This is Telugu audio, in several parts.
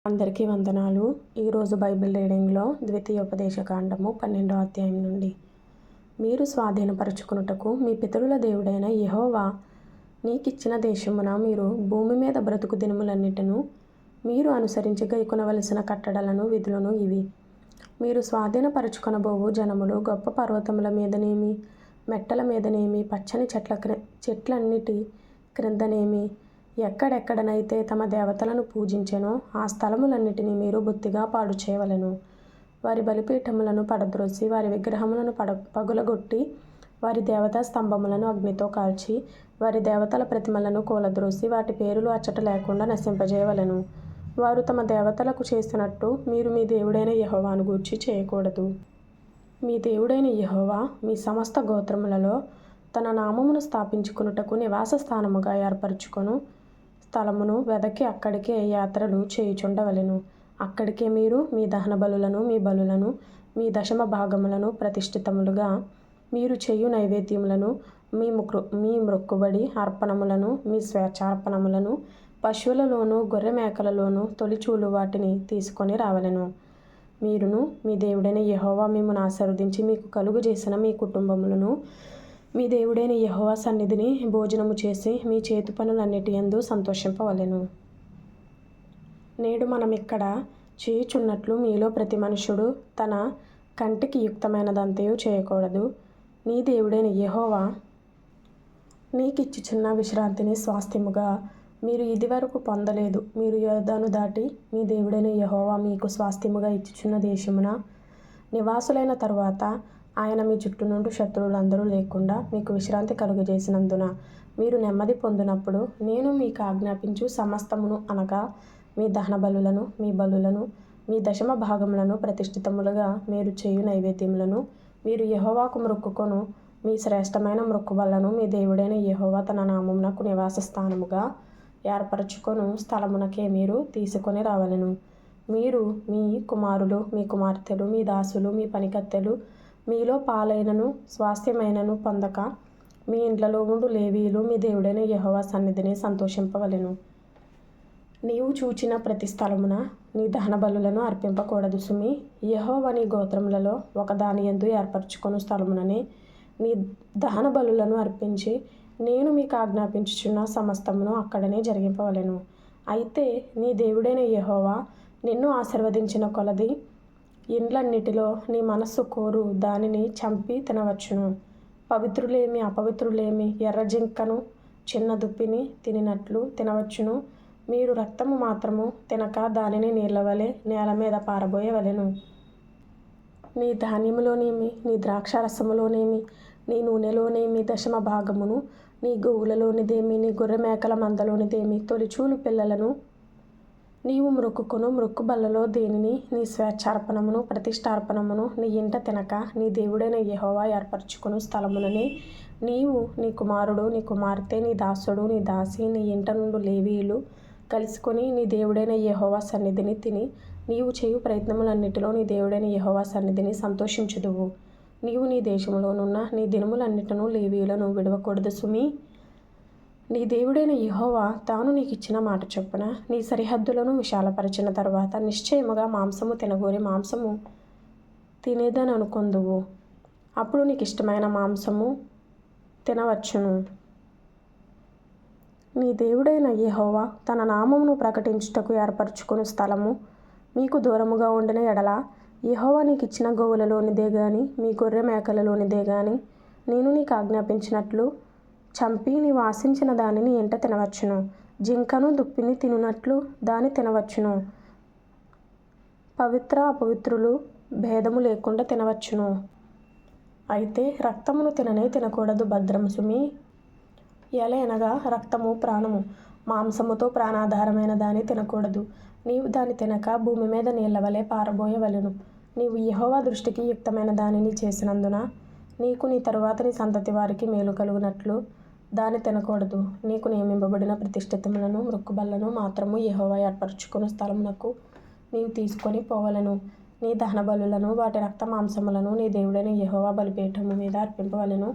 అందరికీ వందనాలు. ఈరోజు బైబిల్ రీడింగ్లో ద్వితీయోపదేశకాండము 12వ అధ్యాయం నుండి. మీరు స్వాధీనపరచుకొనుటకు మీ పితరుల దేవుడైన యెహోవా నీకిచ్చిన దేశమున మీరు భూమి మీద బ్రతుకు దినములన్నిటిను మీరు అనుసరించి గైకొనవలసిన కట్టడలను విధులను ఇవి. మీరు స్వాధీనపరచుకొనబోవు జనములు గొప్ప పర్వతముల మీదనేమి, మెట్టల మీదనేమి, పచ్చని చెట్లన్నిటి క్రిందనేమి, ఎక్కడెక్కడనైతే తమ దేవతలను పూజించెనో ఆ స్థలములన్నిటినీ మీరు బొత్తిగా పాడు చేయవలెను. వారి బలిపీఠములను పడద్రోసి వారి విగ్రహములను పగులగొట్టి వారి దేవతా స్తంభములను అగ్నితో కాల్చి వారి దేవతల ప్రతిమలను కూలద్రోసి వాటి పేరులు అచ్చట లేకుండా నశింపజేయవలెను. వారు తమ దేవతలకు చేసినట్టు మీరు మీ దేవుడైన యెహోవాను గూర్చి చేయకూడదు. మీ దేవుడైన యెహోవా మీ సమస్త గోత్రములలో తన నామమును స్థాపించుకొనుటకు నివాస స్థానముగా ఏర్పరచుకొను స్థలమును వెదకి అక్కడికే యాత్రలు చేయుచుండవలెను. అక్కడికే మీరు మీ దహన బలులను, మీ బలులను, మీ దశమ భాగములను, ప్రతిష్ఠితములుగా మీరు చేయు నైవేద్యములను, మీ మ్రొక్కుబడి అర్పణములను, మీ స్వేచ్ఛార్పణములను, పశువులలోను గొర్రె మేకలలోను తొలిచూలు వాటిని తీసుకొని రావలెను. మీరును మీ దేవుడైన యెహోవా మిమ్మును ఆశీర్వదించి మీకు కలుగు చేసిన మీ కుటుంబములను మీ దేవుడైన యెహోవా సన్నిధిని భోజనము చేసి మీ చేతి పనులన్నిటి యందు సంతోషింపవలెను. నేడు మనం ఇక్కడ చేయుచున్నట్లు మీలో ప్రతి మనుషుడు తన కంటికి యుక్తమైనదంతయు చేయకూడదు. నీ దేవుడైన యెహోవా నీకిచ్చుచున్న విశ్రాంతిని స్వాస్థ్యముగా మీరు ఇదివరకు పొందలేదు. మీరు యొర్దాను దాటి మీ దేవుడైన యెహోవా మీకు స్వాస్థ్యముగా ఇచ్చుచున్న దేశమున నివాసులైన తరువాత ఆయన మీ చుట్టూ నుండి శత్రువులందరూ లేకుండా మీకు విశ్రాంతి కలుగజేసినందున మీరు నెమ్మది పొందినప్పుడు నేను మీకు ఆజ్ఞాపించు సమస్తమును అనగా మీ దహన బలులను, మీ బలులను, మీ దశమ భాగములను, ప్రతిష్ఠితములుగా మీరు చేయు నైవేద్యములను, మీరు యెహోవాకు మ్రొక్కుకొను మీ శ్రేష్టమైన మ్రొక్కుబళ్లను మీ దేవుడైన యెహోవా తన నామమునకు నివాస స్థానముగా ఏర్పరచుకొను స్థలమునకే మీరు తీసుకొని రావలెను. మీరు మీ కుమారులు, మీ కుమార్తెలు, మీ దాసులు, మీ పనికత్తెలు మీలో పాలైనను స్వాస్థ్యమైనను పొందక మీ ఇండ్లలో ఉండు లేవీయులు మీ దేవుడైన యెహోవా సన్నిధిని సంతోషింపవలెను. నీవు చూచిన ప్రతి స్థలమున నీ దహన బలులను అర్పింపకూడదు సుమి. యెహోవా నీ గోత్రములలో ఒకదాని యందు ఏర్పరచుకొను స్థలముననే నీ దహన బలులను అర్పించి నేను మీకు ఆజ్ఞాపించుచున్న సమస్తమును అక్కడనే జరిగింపవలెను. అయితే నీ దేవుడైన యెహోవా నిన్ను ఆశీర్వదించిన కొలది ఇండ్లన్నిటిలో నీ మనస్సు కోరు దానిని చంపి తినవచ్చును. పవిత్రులేమి అపవిత్రులేమి ఎర్ర జింకను చిన్న దుప్పిని తినినట్లు తినవచ్చును. మీరు రక్తము మాత్రము తినక దానిని నీళ్లవలె నేల మీద పారబోయవలెను. నీ ధాన్యములోనేమి, నీ ద్రాక్షారసములోనేమి, నీ నూనెలోనేమి దశమ భాగమును, నీ గోవులలోనిదేమి, నీ గొర్రె మేకల మందలోనిదేమి, తొలిచూలు పిల్లలను నీవు మ్రొక్కుకొను మ్రొక్కుబళ్లలో దేనిని, నీ స్వేచ్ఛార్పణమును, ప్రతిష్ఠార్పణమును నీ ఇంట తినక నీ దేవుడైన యెహోవా ఏర్పరచుకొను స్థలముననే నీవు, నీ కుమారుడు, నీ కుమార్తె, నీ దాసుడు, నీ దాసి, నీ ఇంట నుండి లేవీయులు కలుసుకొని నీ దేవుడైన యెహోవా సన్నిధిని తిని నీవు చేయు ప్రయత్నములన్నిటిలో నీ దేవుడైన యెహోవా సన్నిధిని సంతోషించుదువు. నీవు నీ దేశంలోనున్న నీ దినములన్నిటిను లేవీయులను విడవకూడదు సుమి. నీ దేవుడైన యెహోవా తాను నీకిచ్చిన మాట చొప్పున నీ సరిహద్దులను విశాలపరిచిన తరువాత నిశ్చయముగా మాంసము తినగోరి మాంసము తినేదని అనుకొందువు. అప్పుడు నీకు ఇష్టమైన మాంసము తినవచ్చును. నీ దేవుడైన యెహోవా తన నామమును ప్రకటించుటకు ఏర్పరచుకొను స్థలము మీకు దూరముగా ఉండిన ఎడల యెహోవా నీకిచ్చిన గోవులలోనిదే గాని మీ గొర్రె మేకలలోనిదే గాని నేను నీకు ఆజ్ఞాపించినట్లు చంపి నీవు ఆశించిన దానిని ఎంట తినవచ్చును. జింకను దుప్పిని తినునట్లు దాని తినవచ్చును. పవిత్ర అపవిత్రులు భేదము లేకుండా తినవచ్చును. అయితే రక్తమును తినకూడదు భద్రము సుమి. ఎలయనగా రక్తము ప్రాణము, మాంసముతో ప్రాణాధారమైన దాన్ని తినకూడదు. నీవు దాన్ని తినక భూమి మీద నీళ్లవలె పారబోయవలెను. నీవు యెహోవా దృష్టికి యుక్తమైన దానిని చేసినందున నీకు నీ తరువాత నీ సంతతి వారికి మేలు కలుగునట్లు దాన్ని తినకూడదు. నీకు నియమింపబడిన ప్రతిష్ఠితములను మ్రొక్కుబళ్లను మాత్రము యెహోవా ఏర్పరచుకున్న స్థలమునకు నీవు తీసుకొని పోవలెను. నీ దహన బలులను వాటి రక్త మాంసములను నీ దేవుడైన యెహోవా బలిపీఠము మీద అర్పింపవలెను.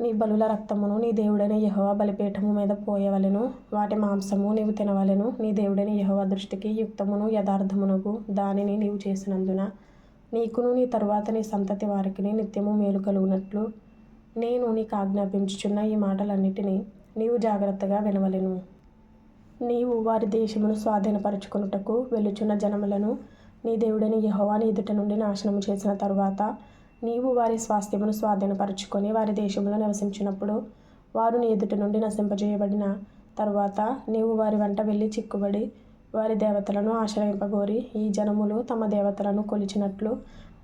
నీ బలుల రక్తమును నీ దేవుడైన యెహోవా బలిపీఠము మీద పోయవలెను. వాటి మాంసము నీవు తినవలెను. నీ దేవుడైన యెహోవా దృష్టికి యుక్తమును యథార్థమునగు దానిని నీవు చేసినందున నీకును నీ తరువాత నీ సంతతి వారికి నిత్యము మేలు కలుగునట్లు నేను నీకు ఆజ్ఞాపించుచున్న ఈ మాటలన్నిటినీ నీవు జాగ్రత్తగా వినవలెను. నీవు వారి దేశమును స్వాధీనపరచుకొనుటకు వెళ్ళుచున్న జనములను నీ దేవుడైన యెహోవా నీ ఎదుట నుండి నాశనము చేసిన తరువాత నీవు వారి స్వాస్థ్యమును స్వాధీనపరచుకొని వారి దేశంలో నివసించినప్పుడు వారు నీ ఎదుట నుండి నశింపజేయబడిన తరువాత నీవు వారి వెంట వెళ్ళి చిక్కుబడి వారి దేవతలను ఆశ్రయింపగోరి ఈ జనములు తమ దేవతలను కొలిచినట్లు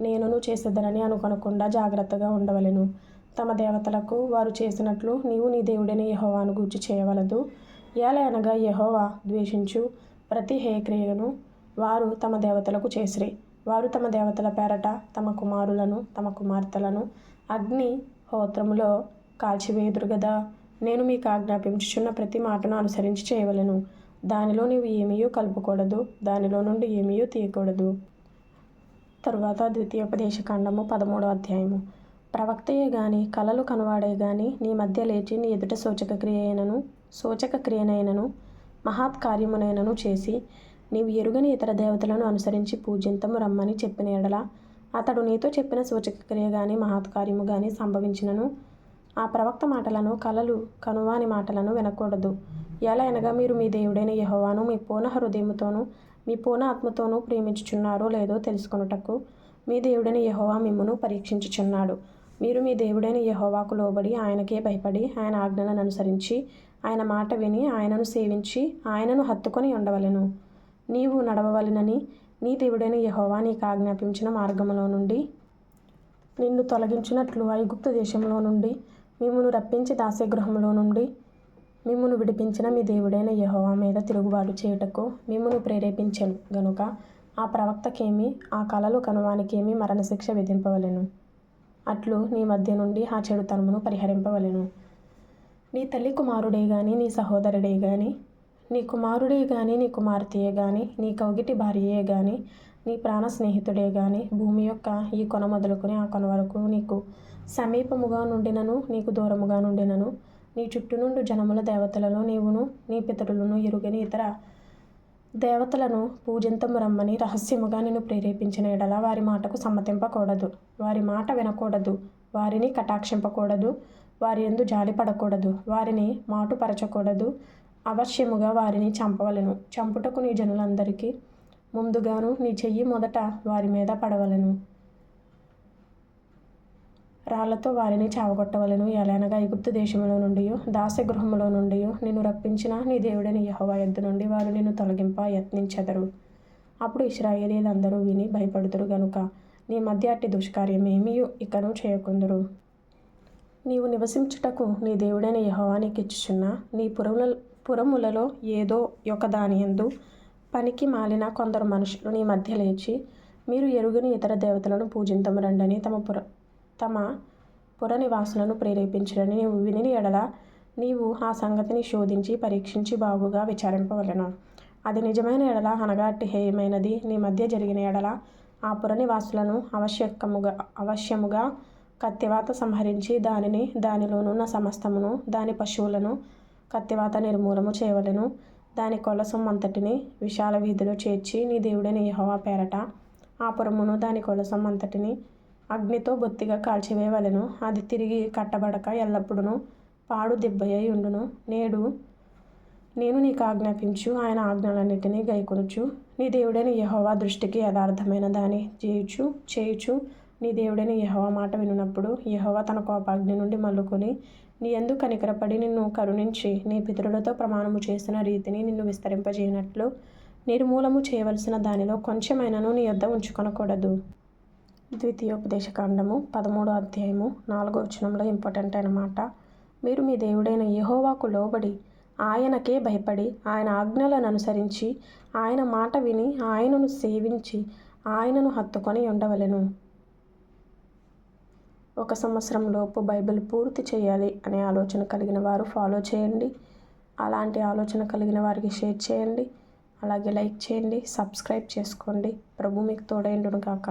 నేనును చేసేదనని అనుకొనకుండా జాగ్రత్తగా ఉండవలెను. తమ దేవతలకు వారు చేసినట్లు నీవు నీ దేవుడైన యెహోవాను గూర్చి చేయవలదు. ఏలయనగా యెహోవా ద్వేషించు ప్రతి హేయక్రియను వారు తమ దేవతలకు చేసిరి. వారు తమ దేవతల పేరట తమ కుమారులను తమ కుమార్తెలను అగ్ని హోత్రములో కాల్చివేయుదురు గదా. నేను మీకు ఆజ్ఞాపించుచున్న ప్రతి మాటను అనుసరించి చేయవలెను. దానిలో నీవు ఏమీయూ కలుపుకూడదు, దానిలో నుండి ఏమీయూ తీయకూడదు. తరువాత ద్వితీయోపదేశకాండము 13వ అధ్యాయము. ప్రవక్తయే గాని కలలు కనువాడే గాని నీ మధ్య లేచి నీ ఎదుట సూచక క్రియనైనను మహత్కార్యమునైనను చేసి నీవు ఎరుగని ఇతర దేవతలను అనుసరించి పూజింతము రమ్మని చెప్పిన ఎడల అతడు నీతో చెప్పిన సూచకక్రియ గాని మహత్కార్యము గాని సంభవించినను ఆ ప్రవక్త మాటలను కలలు కనువాని మాటలను వినకూడదు. ఎలయనగా మీరు మీ దేవుడైన యెహోవాను మీ పూర్ణ హృదయముతోనూ మీ పూర్ణ ఆత్మతోనూ ప్రేమించుచున్నారో లేదో తెలుసుకొనుటకు మీ దేవుడైన యెహోవా మిమ్మును పరీక్షించుచున్నాడు. మీరు మీ దేవుడైన యెహోవాకు లోబడి ఆయనకే భయపడి ఆయన ఆజ్ఞలను అనుసరించి ఆయన మాట విని ఆయనను సేవించి ఆయనను హత్తుకొని ఉండవలెను. నీవు నడవవలెనని నీ దేవుడైన యెహోవా నీకు ఆజ్ఞాపించిన మార్గములో నుండి నిన్ను తొలగించినట్లు ఐగుప్తు దేశంలో నుండి మిమ్మును రప్పించి దాస్యగృహంలో నుండి మిమ్మును విడిపించిన మీ దేవుడైన యెహోవా మీద తిరుగుబాటు చేయుటకు మిమ్మును ప్రేరేపించెను గనుక ఆ ప్రవక్తకేమి ఆ కలలు కనువానికేమి మరణశిక్ష విధింపవలెను. అట్లు నీ మధ్య నుండి ఆ చెడుతనమును పరిహరింపవలెను. నీ తల్లి కుమారుడే గాని నీ సహోదరుడే గాని నీ కుమారుడే గాని నీ కుమార్తెయే గాని నీ కౌగిటి భార్యయే గాని నీ ప్రాణ స్నేహితుడే గాని భూమి యొక్క ఈ కొన మొదలుకొని ఆ కొన వరకు నీకు సమీపముగా నుండినను నీకు దూరముగా నుండినను నీ చుట్టూ నుండి జనముల దేవతలలో నీవును నీ పితరులను ఎరుగని ఇతర దేవతలను పూజింతము రమ్మని రహస్యముగా నిన్ను ప్రేరేపించిన ఎడల వారి మాటకు సమ్మతింపకూడదు, వారి మాట వినకూడదు, వారిని కటాక్షింపకూడదు, వారి యందు జాలిపడకూడదు, వారిని మాటుపరచకూడదు, అవశ్యముగా వారిని చంపవలెను. చంపుటకు నీ జనులందరికీ ముందుగాను నీ చెయ్యి మొదట వారి మీద పడవలెను. రాళ్లతో వారిని చావగొట్టవలెను. ఎలయనగా ఐగుప్తు దేశములో నుండి దాస్యగృహములో నుండి నిన్ను రప్పించిన నీ దేవుడైన యెహోవా యొద్ద నుండి వారు నిన్ను తొలగింప యత్నించెదరు. అప్పుడు ఇశ్రాయేలీయులందరూ విని భయపడుదురు గనుక నీ మధ్య అట్టి దుష్కార్యమేమీ ఇకను చేయకుందురు. నీవు నివసించుటకు నీ దేవుడైన యెహోవా నీకిచ్చుచున్న నీ పురములలో ఏదో ఒక దానియందు పనికి మాలిన కొందరు మనుషులు నీ మధ్య లేచి మీరు ఎరుగని ఇతర దేవతలను పూజింతము రండని తమ పుర నివాసులను ప్రేరేపించడని నీవు విని ఎడల నీవు ఆ సంగతిని శోధించి పరీక్షించి బాగుగా విచారింపవలెను. అది నిజమైన ఎడల అనగా అట్టి హేయమైనది నీ మధ్య జరిగిన ఎడల ఆ పుర నివాసులను అవశ్యముగా కత్తివాత సంహరించి దానిని దానిలోనున్న సమస్తమును దాని పశువులను కత్తివాత నిర్మూలము చేయవలెను. దాని కొల్ల సొమ్మంతటిని విశాల వీధిలో చేర్చి నీ దేవుడైన యెహోవా పేరట ఆ పురమును దాని కొల్ల సొమ్మంతటిని అగ్నితో బొత్తిగా కాల్చివేయవలెను. అది తిరిగి కట్టబడక ఎల్లప్పుడూ పాడు దిబ్బయై ఉండును. నేను నీకు ఆజ్ఞాపించు ఆయన ఆజ్ఞలన్నిటినీ గైకొనుచు నీ దేవుడైన యెహోవా దృష్టికి యథార్థమైన దాని చేయుచు నీ దేవుడైన యెహోవా మాట వినునప్పుడు యెహోవా తన కోపాగ్ని నుండి మల్లుకొని నీ యందు కనికరపడి నిన్ను కరుణించి నీ పితరులతో ప్రమాణము చేసిన రీతిని నిన్ను విస్తరింపజేయనట్లు నిర్మూలము చేయవలసిన దానిలో కొంచెమైనను నీ యొద్ద ఉంచుకొనకూడదు. ద్వితీయోపదేశకాండము 13వ అధ్యాయము 4వ వచనంలో ఇంపార్టెంట్ అయిన మాట. మీరు మీ దేవుడైన యెహోవాకు లోబడి ఆయనకే భయపడి ఆయన ఆజ్ఞలను అనుసరించి ఆయన మాట విని ఆయనను సేవించి ఆయనను హత్తుకొని ఉండవలెను. 1 సంవత్సరంలోపు బైబిల్ పూర్తి చేయాలి అనే ఆలోచన కలిగిన వారు ఫాలో చేయండి. అలాంటి ఆలోచన కలిగిన వారికి షేర్ చేయండి. అలాగే లైక్ చేయండి, సబ్స్క్రైబ్ చేసుకోండి. ప్రభు మీకు తోడైండును గాక.